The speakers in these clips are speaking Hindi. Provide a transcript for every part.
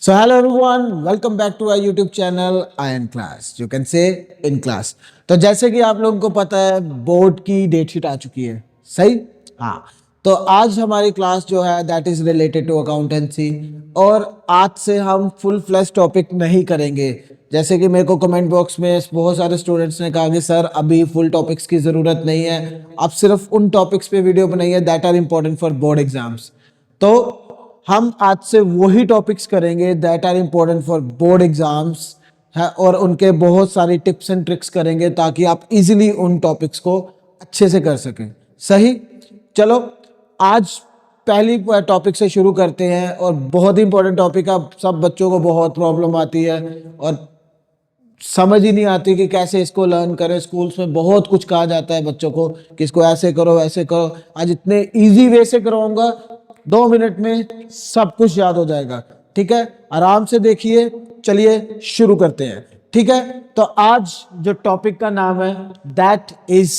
So hello everyone, welcome back to our YouTube channel IN Class. You can say in class. तो जैसे कि आप लोगों को पता है बोर्ड की डेट शीट आ चुकी है, सही? हाँ. तो आज हमारी क्लास जो है that is related to accountancy और आज से हम फुल फ्लैश टॉपिक नहीं करेंगे. जैसे कि मेरे को कमेंट बॉक्स में बहुत सारे स्टूडेंट्स ने कहा कि सर अभी फुल टॉपिक्स की ज़रूरत नहीं है, आप सिर्फ उन टॉपिक्स पे वीडियो बनाइए that are important for board exams. तो हम आज से वही टॉपिक्स करेंगे that are important for board exams है और उनके बहुत सारी टिप्स एंड ट्रिक्स करेंगे ताकि आप इजीली उन टॉपिक्स को अच्छे से कर सकें. सही. चलो आज पहली टॉपिक से शुरू करते हैं और बहुत ही इंपॉर्टेंट टॉपिक है. सब बच्चों को बहुत प्रॉब्लम आती है और समझ ही नहीं आती कि कैसे इसको लर्न करें. स्कूल्स में बहुत कुछ कहा जाता है बच्चों को कि इसको ऐसे करो वैसे करो. आज इतने इजी वे से कराऊंगा 2 मिनट में सब कुछ याद हो जाएगा. ठीक है, आराम से देखिए. चलिए शुरू करते हैं. ठीक है, तो आज जो टॉपिक का नाम है that is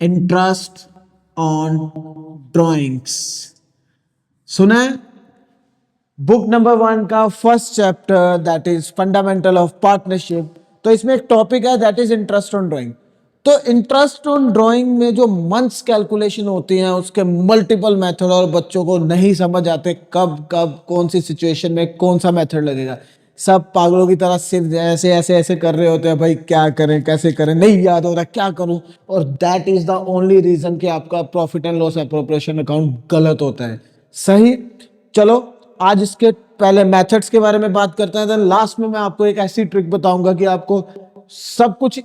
interest on drawings. सुना है? बुक नंबर 1 का first chapter that is fundamental of partnership. तो इसमें एक टॉपिक है that is interest on drawing. तो इंटरेस्ट ऑन ड्राइंग में जो मंथ्स कैलकुलेशन होती हैं उसके मल्टीपल मेथड और बच्चों को नहीं समझ आते कब कब कौन सी सिचुएशन में कौन सा मेथड लगेगा. सब पागलों की तरह सिर्फ ऐसे ऐसे ऐसे कर रहे होते हैं. भाई क्या करें कैसे करें नहीं याद हो रहा क्या करूं. और that is the only reason कि आपका profit and loss appropriation account गलत होता है. सही. चलो आज इसके पहले मेथड्स के बारे में बात करते हैं. देन लास्ट में मैं आपको एक ऐसी ट्रिक बताऊंगा कि आपको सब कुछ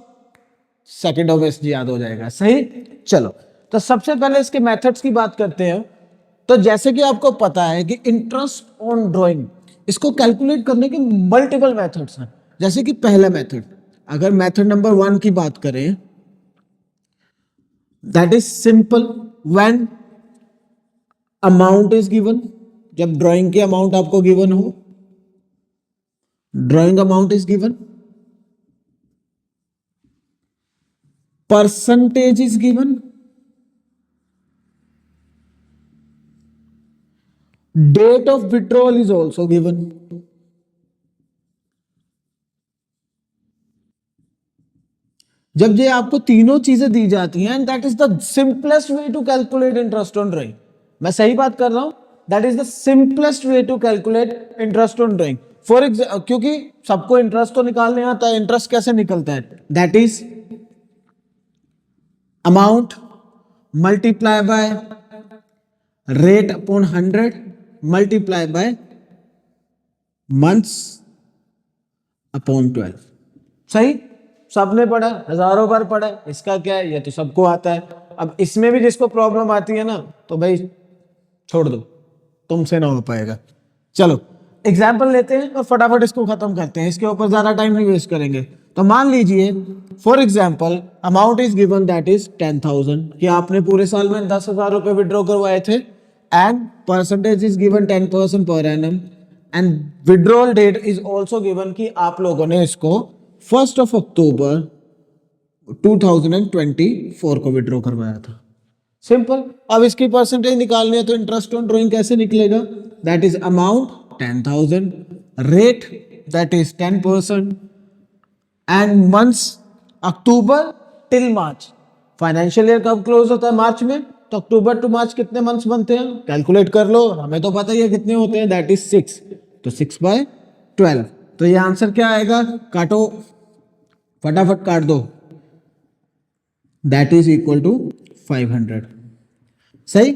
सेकंडों में याद हो जाएगा. सही. चलो तो सबसे पहले इसके मेथड्स की बात करते हैं. तो जैसे कि आपको पता है कि इंटरेस्ट ऑन ड्राइंग इसको कैलकुलेट करने के मल्टीपल मेथड्स हैं. जैसे कि पहला मेथड, अगर मेथड नंबर 1 की बात करें that is simple. When amount is given, जब ड्राइंग के अमाउंट आपको गिवन हो, drawing amount is given, percentage is given, date of withdrawal is also given. जब ये आपको तीनों चीजें दी जाती हैं that is the simplest way to calculate interest on drawing. मैं सही बात कर रहा हूं. That is the simplest way to calculate interest on drawing. For example क्योंकि सबको इंटरेस्ट तो निकालने आता है. इंटरेस्ट कैसे निकलता है? That is amount multiply by rate upon 100 multiply by months upon 12. सही. सबने पढ़ा, हजारों बार पढ़ा. इसका क्या है, ये तो सबको आता है. अब इसमें भी जिसको प्रॉब्लम आती है ना तो भाई छोड़ दो, तुमसे ना हो पाएगा. चलो एग्जाम्पल लेते हैं और फटाफट इसको खत्म करते हैं. इसके ऊपर ज्यादा टाइम नहीं वेस्ट करेंगे. तो मान लीजिए for example amount is given that is 10,000 कि आपने पूरे साल में 10,000 रुपए विड्रॉ करवाए थे. And percentage is given 10% per annum. And withdrawal date is also given कि आप लोगों ने इसको 1 अक्टूबर 2024 को विड्रॉ करवाया था. सिंपल. अब इसकी परसेंटेज निकालनी है तो इंटरेस्ट ऑन ड्राइंग कैसे निकलेगा? That is amount 10,000, rate that is 10% and months October till March. Financial year कब क्लोज होता है? मार्च में. तो अक्टूबर टू मार्च कितने मंथ्स बनते हैं? कैलकुलेट कर लो, हमें तो पता ही है कितने होते हैं. That is 6. तो 6/12. तो ये आंसर क्या आएगा? काटो, फटाफट काट दो. That is equal to 500. सही.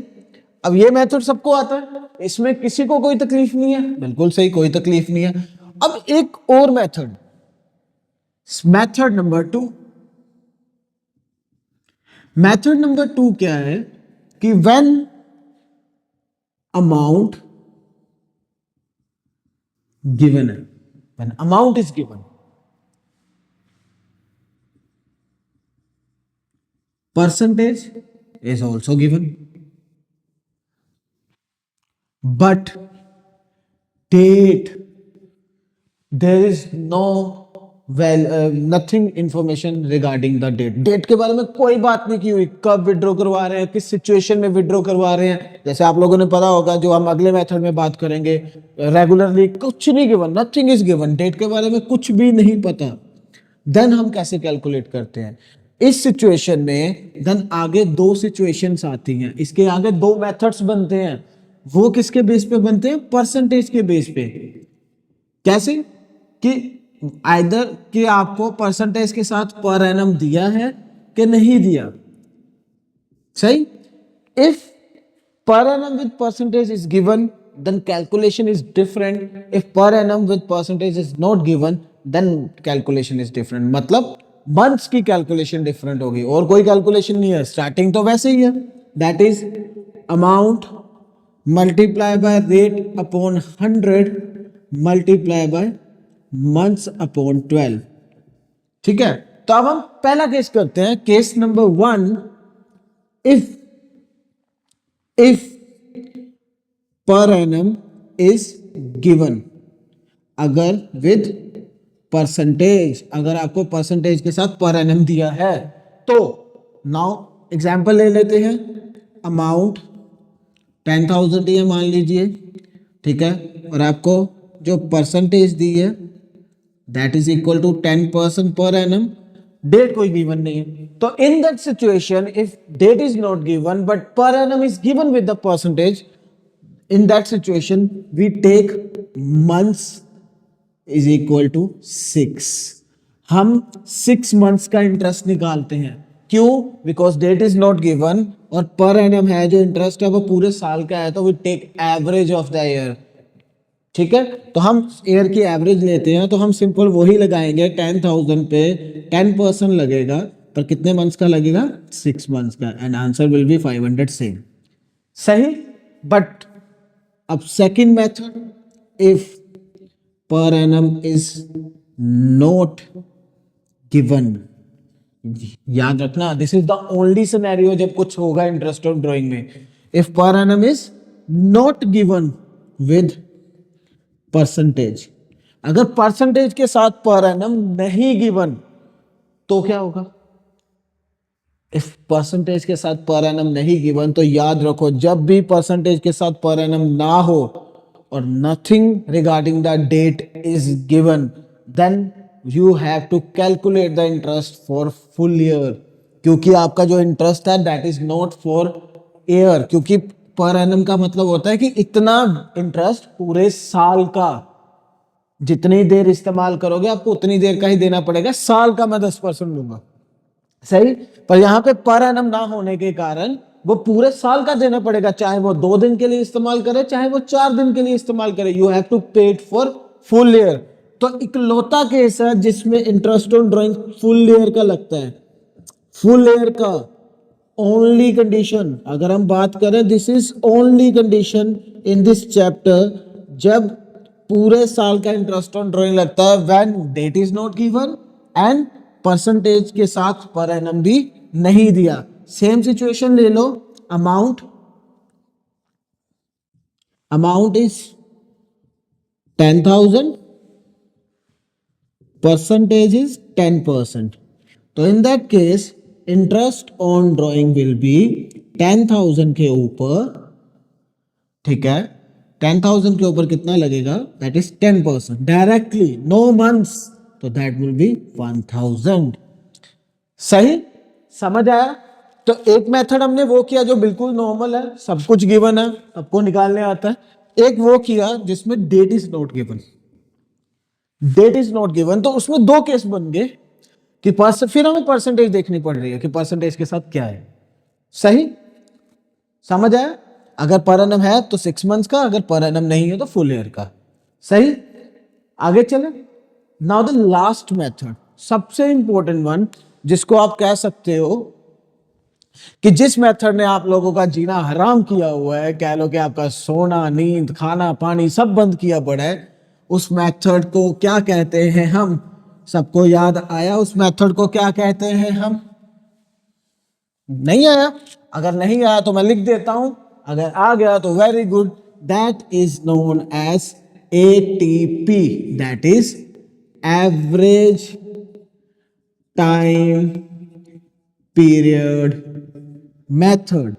अब ये मेथड सबको आता है, इसमें किसी को कोई तकलीफ नहीं है. बिल्कुल सही, कोई तकलीफ नहीं है. अब एक और method, method number 2. Method number 2 क्या है कि व्हेन अमाउंट गिवन है, when amount is given, percentage is also given, but date there is no nothing information regarding the date, date के बारे में कोई बात नहीं की हुई, कब विड्रॉ करवा रहे हैं, किस सिचुएशन में विड्रॉ करवा रहे हैं। जैसे आप लोगों ने पता होगा, जो हम अगले मेथड में बात करेंगे, रेगुलरली कुछ नहीं given, nothing is given, date के बारे में कुछ भी नहीं पता। देन हम कैसे कैलकुलेट करते हैं इस सिचुएशन में? देन आगे दो सिचुएशंस आती हैं, इसके आगे दो मेथड्स बनते हैं। वो किसके बेस पे बनते हैं? परसेंटेज के बेस पे। कैसे? कि आइदर कि आपको परसेंटेज के साथ पर एनम दिया है कि नहीं दिया। सही? If per annum with percentage is given, then calculation is different. If per annum with percentage is not given, then calculation is different. मतलब months की calculation different होगी, और कोई calculation नहीं है, starting तो वैसे ही है, that is amount multiply by rate upon 100 multiply by months upon 12। ठीक है, तो अब हम पहला केस करते हैं, case number 1। if per annum is given, अगर with परसेंटेज, अगर आपको परसेंटेज के साथ पर एनम दिया है, तो नाउ एग्जांपल ले लेते हैं। अमाउंट 10,000 है मान लीजिए, ठीक है, और आपको जो परसेंटेज दी है that is equal to 10% per annum. Date कोई गिवन नहीं है, तो in that situation if date is not given but per annum is given with the percentage, in that situation we take months is equal to 6। हम 6 मंथ्स का इंटरेस्ट निकालते हैं। क्यों? Because date is not given और पर एनम है, जो इंटरेस्ट है वो पूरे साल का है, तो we take average of the year. ठीक है, तो हम ईयर की एवरेज लेते हैं, तो हम सिंपल वही लगाएंगे, 10,000 पे 10% लगेगा, पर कितने मंथ्स का लगेगा? 6 मंथ्स का, and answer will be 500 same. सही? बट अब सेकंड मेथड, इफ पर एनम इज नॉट गिवन, याद रखना this is the only scenario जब कुछ होगा इंटरेस्ट ऑफ ड्राइंग में। इफ पर annum is not given with percentage, अगर परसेंटेज के साथ पर एनम नहीं गिवन तो क्या होगा? इफ परसेंटेज के साथ पर एनम नहीं गिवन, तो याद रखो जब भी परसेंटेज के साथ पर एनम ना हो और nothing regarding the date is given, then you have to calculate the interest for full year, क्योंकि आपका जो इंटरेस्ट है that is not for year, क्योंकि पर एनम का मतलब होता है कि इतना इंटरेस्ट पूरे साल का, जितनी देर इस्तेमाल करोगे आपको उतनी देर का ही देना पड़ेगा, साल का मैं 10% लूंगा। सही? पर यहां पे पर एनम ना होने के कारण वो पूरे साल का देना पड़ेगा, चाहे वो 2 दिन के लिए इस्तेमाल करे, चाहे वो 4 दिन के लिए इस्तेमाल करे, you have to pay it for full year. तो इकलौता केस है जिसमें interest on drawing full year का लगता है। फुल ईयर का ओनली कंडीशन, अगर हम बात करें, this is only condition in this chapter, जब पूरे साल का इंटरेस्ट ऑन ड्राइंग लगता है, when date is not given and percentage के साथ पर एनम भी नहीं दिया। सेम सिचुएशन ले लो, अमाउंट इज 10,000, परसेंटेज इज 10%, तो in that case interest on drawing will be 10,000 के ऊपर, ठीक है, 10,000 के ऊपर कितना लगेगा? That is 10% directly, no months, तो दैट विल बी 1,000। सही? समझ आया? तो एक मेथड हमने वो किया जो बिल्कुल नॉर्मल है, सब कुछ गिवन है, सबको निकालने आता है। एक वो किया जिसमें date is not given. Date is not given, तो उसमें दो केस बन गए कि फिर हमें परसेंटेज देखनी पड़ रही है कि परसेंटेज के साथ क्या है। सही? समझ आया? अगर पर एनम है तो 6 मंथ्स का, अगर पर एनम नहीं है तो फुल ईयर का। सही? आगे चले। नाउ द लास्ट मेथड, सबसे इंपॉर्टेंट वन, जिसको आप कह सकते हो कि जिस मेथड ने आप लोगों का जीना हराम किया हुआ है, कह लो कि आपका सोना, नींद, खाना, पानी सब बंद किया पड़ा है, उस मेथड को क्या कहते हैं हम? सबको याद आया उस मेथड को क्या कहते हैं हम? नहीं आया? अगर नहीं आया तो मैं लिख देता हूं, अगर आ गया तो very good. That is known as ATP, that is average time period method,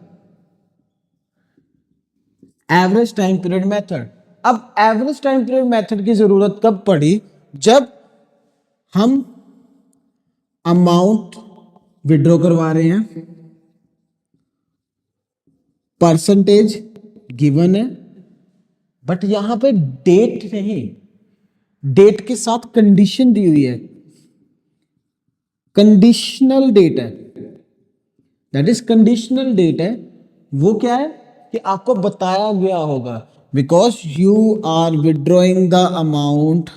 average time period method. अब एवरेज टाइम पीरियड मेथड की जरूरत कब पड़ी? जब हम अमाउंट विड्रॉ करवा रहे हैं, परसेंटेज गिवन है, बट यहां पे डेट नहीं, डेट के साथ कंडीशन दी हुई है, कंडीशनल डेट है, दैट इज कंडीशनल डेट है। वो क्या है कि आपको बताया गया होगा, because you are withdrawing the amount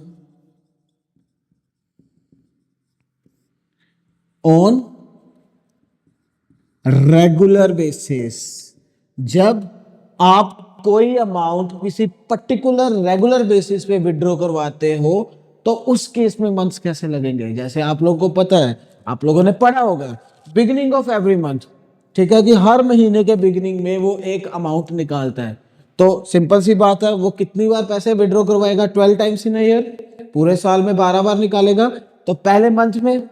on regular basis. जब आप कोई अमाउंट किसी पर्टिकुलर रेगुलर बेसिस पे विड्रॉ करवाते हो तो उस केस में मंथ्स कैसे लगेंगे? जैसे आप लोगों को पता है, आप लोगों ने पढ़ा होगा, बिगिनिंग ऑफ एवरी मंथ, ठीक है, कि हर महीने के बिगिनिंग में वो एक अमाउंट निकालता है। तो सिंपल सी बात है, वो कितनी बार पैसे विड्रॉ करवाएगा? 12 टाइम्स इन अ ईयर, पूरे साल में 12 बार निकालेगा। तो पहले मंथ में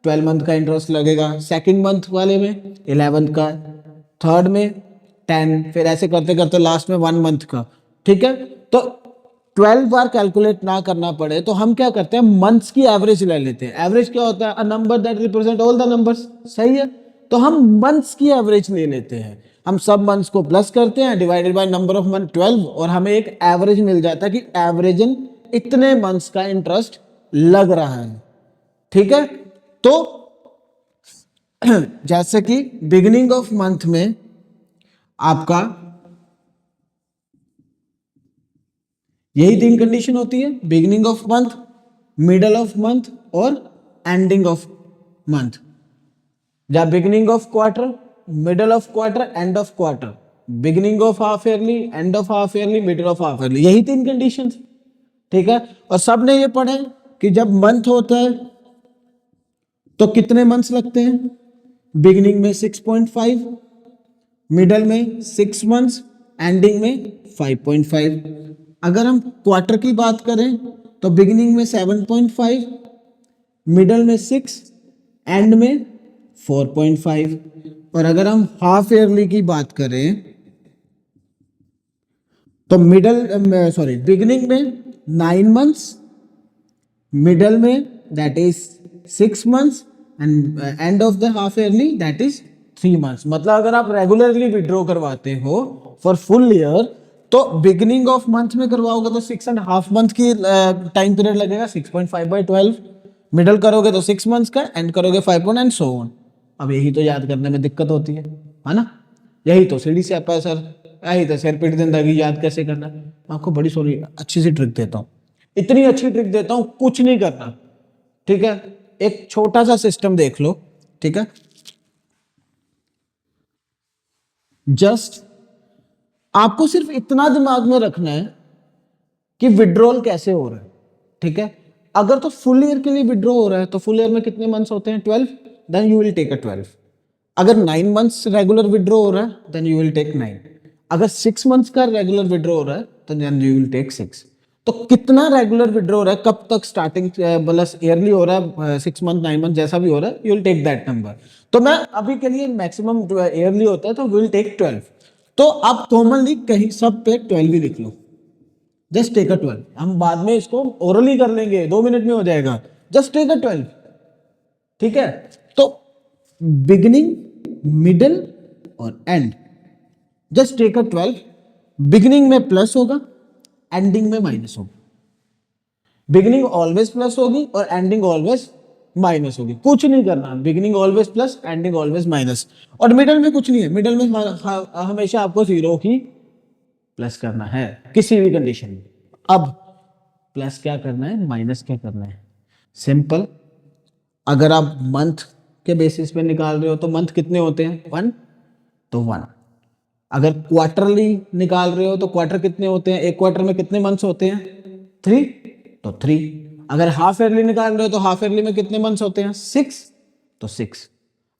12 मंथ का इंटरेस्ट लगेगा, सेकंड मंथ वाले में 11 का, थर्ड में 10, फिर ऐसे करते करते लास्ट में 1 मंथ का, ठीक है। तो 12 बार कैलकुलेट ना करना पड़े तो हम क्या करते हैं, मंथ्स की एवरेज ले लेते हैं। एवरेज क्या होता है? A number that represent all the numbers, सही है। तो हम मंथ्स की एवरेज ले लेते हैं, हम सब मंथ्स को प्लस करते हैं, divided by number of month 12, और हमें एक एवरेज मिल जाता है कि एवरेजन इतने मंथ्स का इंटरेस्ट लग रहा है, ठीक है। तो जैसे कि बिगिनिंग ऑफ मंथ में आपका यही 3 कंडीशन होती है, beginning of month, middle of month और एंडिंग ऑफ मंथ। या beginning of quarter, middle of quarter, end of quarter, beginning of half yearly, end of half yearly, middle of half yearly, यही 3 कंडीशन, ठीक है। और सबने ये पढ़ा है कि जब मंथ होता है तो कितने मंथ्स लगते हैं? बिगिनिंग में 6.5, मिडल में 6 मंथ्स, एंडिंग में 5.5। अगर हम क्वार्टर की बात करें तो बिगिनिंग में 7.5, मिडल में 6, एंड में 4.5। और अगर हम हाफ ईयरली की बात करें तो बिगिनिंग में 9 मंथ्स, मिडल में that is 6 months, and end of the half yearly that is 3 months. मतलब अगर आप रेगुलरली विड्रॉ करवाते हो फॉर फुल ईयर तो बिगिनिंग ऑफ मंथ में करवाओगे तो 6.5 मंथ की टाइम पीरियड लगेगा, 6.5/12। मिडल करोगे तो 6 मंथ्स का, एंड करोगे 5 एंड सो ऑन। अब यही तो याद करने में दिक्कत होती है ना? यही तो सीढ़ी से आपका सर, यही तो सिर पीट जिंदगी याद कैसे करना। मैं आपको बड़ी सॉरी अच्छी सी ट्रिक देता हूँ, इतनी अच्छी ट्रिक देता हूँ, कुछ नहीं करना, ठीक है। एक छोटा सा सिस्टम देख लो, ठीक है। जस्ट आपको सिर्फ इतना दिमाग में रखना है कि विड्रॉल कैसे हो रहा है, ठीक है। अगर तो फुल ईयर के लिए विड्रॉ हो रहा है तो फुल ईयर में कितने मंथ्स होते हैं? 12, then you will take a 12। अगर 9 मंथ्स रेगुलर विड्रॉ हो रहा है देन यू विल टेक 9। अगर 6 मंथ्स का रेगुलर विड्रॉ हो रहा है तो देन यू विल टेक 6। तो कितना रेगुलर विड्रॉ हो रहा है, कब तक स्टार्टिंग प्लस ईयरली हो रहा है, 6 मंथ 9 मंथ जैसा भी हो रहा है, you will take that number. तो मैं अभी के लिए मैक्सिमम ईयरली होता है तो विल टेक 12। तो आप कॉमनली कहीं सब पे 12 ही लिख लो, जस्ट टेक अ 12। हम बाद में इसको ओरली कर लेंगे, 2 मिनट में हो जाएगा, जस्ट टेक अ 12, ठीक है। तो बिगिनिंग, मिडल और end, just take a 12। Beginning में प्लस होगा, एंडिंग में माइनस होगा। बिगिनिंग ऑलवेज प्लस होगी और एंडिंग ऑलवेज माइनस होगी। कुछ नहीं करना, beginning always plus, ending always minus. और मिडल में कुछ नहीं है, मिडल में हमेशा आपको 0 ही प्लस करना है किसी भी कंडीशन में। अब प्लस क्या करना है, माइनस क्या करना है? सिंपल, अगर आप मंथ के बेसिस पे निकाल रहे हो तो मंथ कितने होते हैं? 1, तो 1। अगर क्वार्टरली निकाल रहे हो तो क्वार्टर कितने होते हैं? एक क्वार्टर में कितने मंथ्स होते हैं? 3, तो 3। अगर हाफ ईयरली निकाल रहे हो तो हाफ ईयरली में कितने मंथ्स होते हैं? 6, तो 6।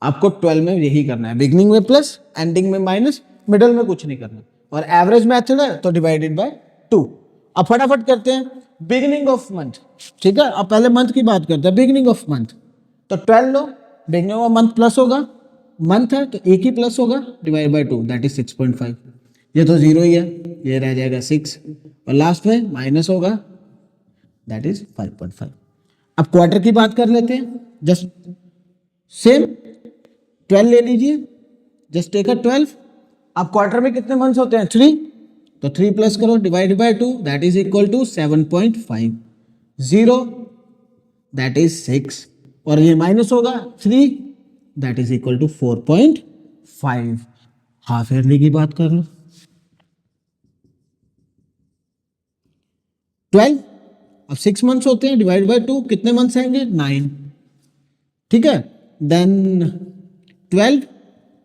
आपको 12 में यही करना है, बिगिनिंग में प्लस, एंडिंग में माइनस, मिडल में कुछ नहीं करना। और एवरेज मेथड है तो डिवाइडेड बाय 2। अब फटाफट करते हैं बिगिनिंग ऑफ मंथ, ठीक है। अब पहले मंथ की बात करते हैं, बिगिनिंग ऑफ मंथ। तो 12 लो, बिगिनिंग ऑफ मंथ प्लस होगा, मंथ है तो एक ही प्लस होगा, डिवाइड बाय 2 दैट इज 6.5। ये तो जीरो ही है, ये रह जाएगा 6 और लास्ट में माइनस होगा दैट इज 5.5। अब क्वार्टर की बात कर लेते हैं, जस्ट सेम 12 ले लीजिए, जस्ट टेक अ 12। अब क्वार्टर में कितने मंथ्स होते हैं 3, तो 3 प्लस करो divide by 2 that is equal to 7.5, 0 that is 6 और ये माइनस होगा 3 that is equal to 4.5। Half yearly की बात कर लो, 12, अब 6 मंथ्स होते हैं डिवाइड बाय 2 कितने मंथ्स आएंगे 9, ठीक है। देन 12,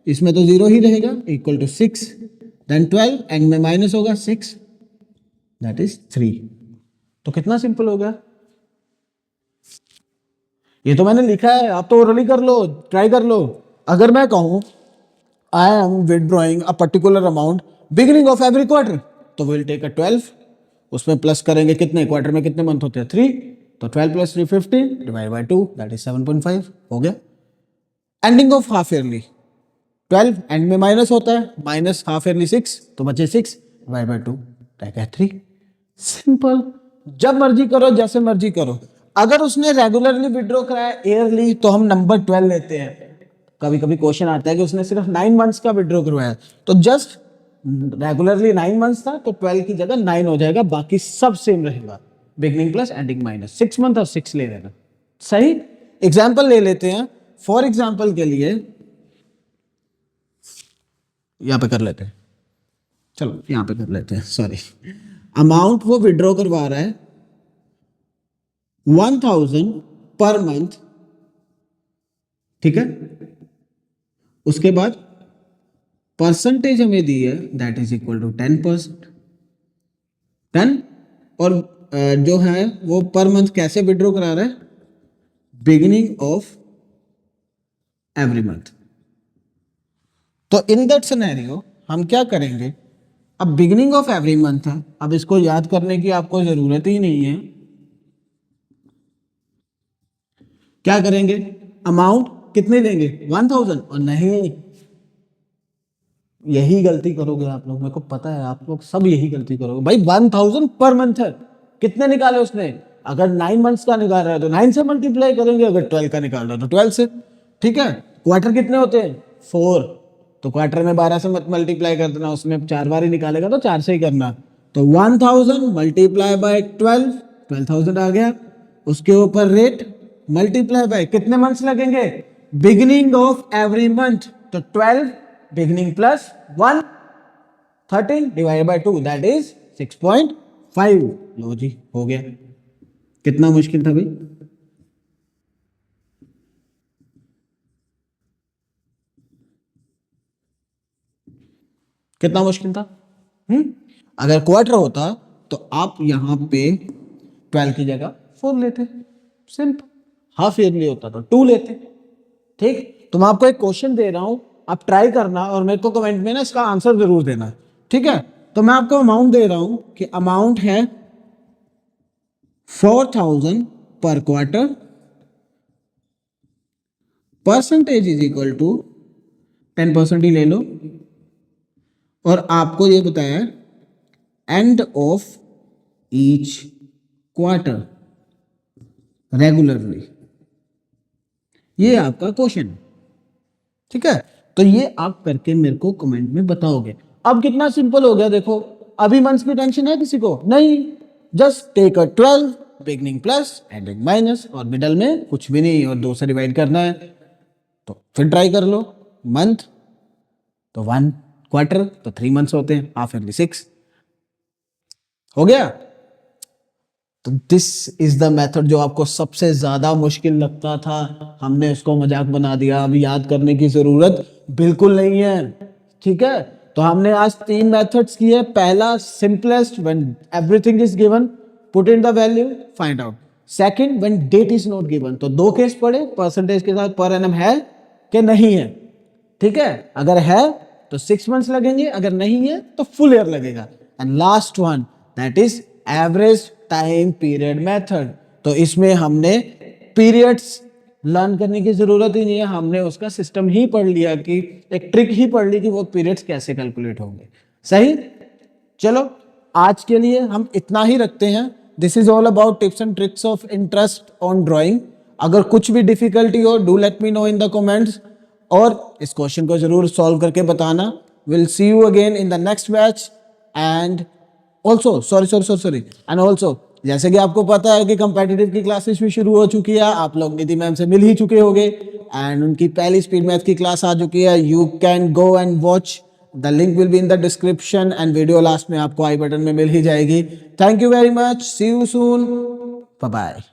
इसमें तो जीरो ही रहेगा इक्वल टू 6, देन 12 एंड में माइनस होगा 6 दैट इज 3। तो कितना सिंपल हो गया, ये तो मैंने लिखा है, आप तो ओरली कर लो, ट्राई कर लो। अगर मैं कहूं I am withdrawing a particular amount beginning of every quarter, तो विल टेक अ 12, उसमें प्लस करेंगे कितने, क्वार्टर में कितने मंथ होते हैं 3, तो 12 plus 3 15 divide by 2 that is 7.5 हो गया। Ending of half yearly 12 and में माइनस होता है, माइनस हाफ ईयरली 6 तो बचे 6 divide by 2 that is 3। Simple, जब मर्जी करो जैसे मर्जी करो। अगर उसने रेगुलरली विड्रॉ कराया ईयरली तो हम नंबर 12 लेते हैं। कभी कभी क्वेश्चन आता है कि उसने सिर्फ 9 मंथ्स का विड्रॉ करवाया, तो जस्ट रेगुलरली 9 मंथ्स था तो 12 की जगह 9 हो जाएगा, बाकी सब सेम रहेगा, beginning plus ending minus, 6 month और 6 ले लेना। सही, एग्जाम्पल ले लेते हैं। फॉर एग्जाम्पल के लिए यहां पे कर लेते हैं, चलो यहां पे कर लेते हैं, सॉरी। अमाउंट वो विड्रॉ करवा रहा है 1000 पर मंथ, ठीक है। उसके बाद परसेंटेज हमें दी है दैट इज इक्वल टू 10%, 10 और जो है वो पर मंथ कैसे विड्रॉ करा रहा है, बिगिनिंग ऑफ एवरी मंथ। तो इन दैट सिनेरियो हम क्या करेंगे, अब बिगिनिंग ऑफ एवरी मंथ है, अब इसको याद करने की आपको जरूरत ही नहीं है। क्या करेंगे, अमाउंट कितने लेंगे 1000, और नहीं, यही गलती करोगे आप लोग, मेरे को पता है आप लोग सब यही गलती करोगे। भाई 1000 पर मंथ है, कितने निकाले उसने, अगर 9 मंथ्स का निकाल रहा है तो 9 से मल्टीप्लाई करेंगे, अगर 12 का निकाल रहा है तो 12 से, ठीक है। क्वार्टर कितने होते हैं 4, तो क्वार्टर में 12 से मत मल्टीप्लाई कर देना, उसमें 4 बार ही निकालेगा तो 4 से ही करना। तो 1000 मल्टीप्लाई बाय 12, 12,000 आ गया, उसके ऊपर रेट मल्टीप्लाई बाय कितने मंथ्स लगेंगे, बिगिनिंग ऑफ एवरी मंथ, तो 12 beginning plus 1 13 divide by 2 that is 6.5। लो जी हो गया, कितना मुश्किल था भाई। कितना मुश्किल था, अगर क्वार्टर होता तो आप यहां पे 12 की जगह 4 लेते, सिंपल। हाफ ईयरली होता तो 2 लेते, ठीक। तो मैं आपको एक क्वेश्चन दे रहा हूं, आप ट्राई करना और मेरे को कमेंट में ना इसका आंसर जरूर देना, ठीक है। तो मैं आपको अमाउंट दे रहा हूं कि अमाउंट है 4000 per quarter, percentage is equal to 10% ही ले लो, और आपको ये बताया end of each quarter regularly, ये आपका क्वेश्चन, ठीक है। तो ये आप करके मेरे को कमेंट में बताओगे। अब कितना सिंपल हो गया देखो, अभी मंथ्स की टेंशन है किसी को नहीं, just take a 12 beginning plus ending minus, और मिडल में कुछ भी नहीं और 2 से डिवाइड करना है। तो फिर ट्राई कर लो, मंथ तो 1, क्वार्टर तो 3 मंथ्स होते हैं, हाफ ईयरली 6 हो गया। तो दिस इज द मेथड जो आपको सबसे ज्यादा मुश्किल लगता था, हमने उसको मजाक बना दिया, अभी याद करने की जरूरत बिल्कुल नहीं है, ठीक है। तो हमने आज 3 मेथड्स किए। पहला simplest, when everything is given put in the value find out. Second, when date is not given, तो 2 केस पढ़े, परसेंटेज के साथ पर एनम है कि नहीं है, ठीक है। अगर है तो 6 मंथ्स लगेंगे, अगर नहीं है तो फुल ईयर लगेगा। And last one that is average time period method. तो इसमें हमने पीरियड्स लर्न करने की जरूरत ही नहीं है, हमने उसका सिस्टम ही पढ़ लिया कि एक ट्रिक ही पढ़ ली कि वो पीरियड्स कैसे कैलकुलेट होंगे। सही, चलो आज के लिए हम इतना ही रखते हैं। This is all about tips and tricks of interest on drawing. अगर कुछ भी डिफिकल्टी हो, do let me know in the comments, और इस क्वेश्चन को जरूर सॉल्व करके बताना। Will see you again in the next batch. And also sorry and also, जैसे कि आपको पता है कि कंपेटिटिव की क्लासेस भी शुरू हो चुकी है, आप लोग निधि मैम से मिल ही चुके होंगे एंड उनकी पहली स्पीड मैथ की क्लास आ चुकी है। You can go and watch, the link will be in the description and video last में आपको आई बटन में मिल ही जाएगी। Thank you very much, see you soon, bye bye.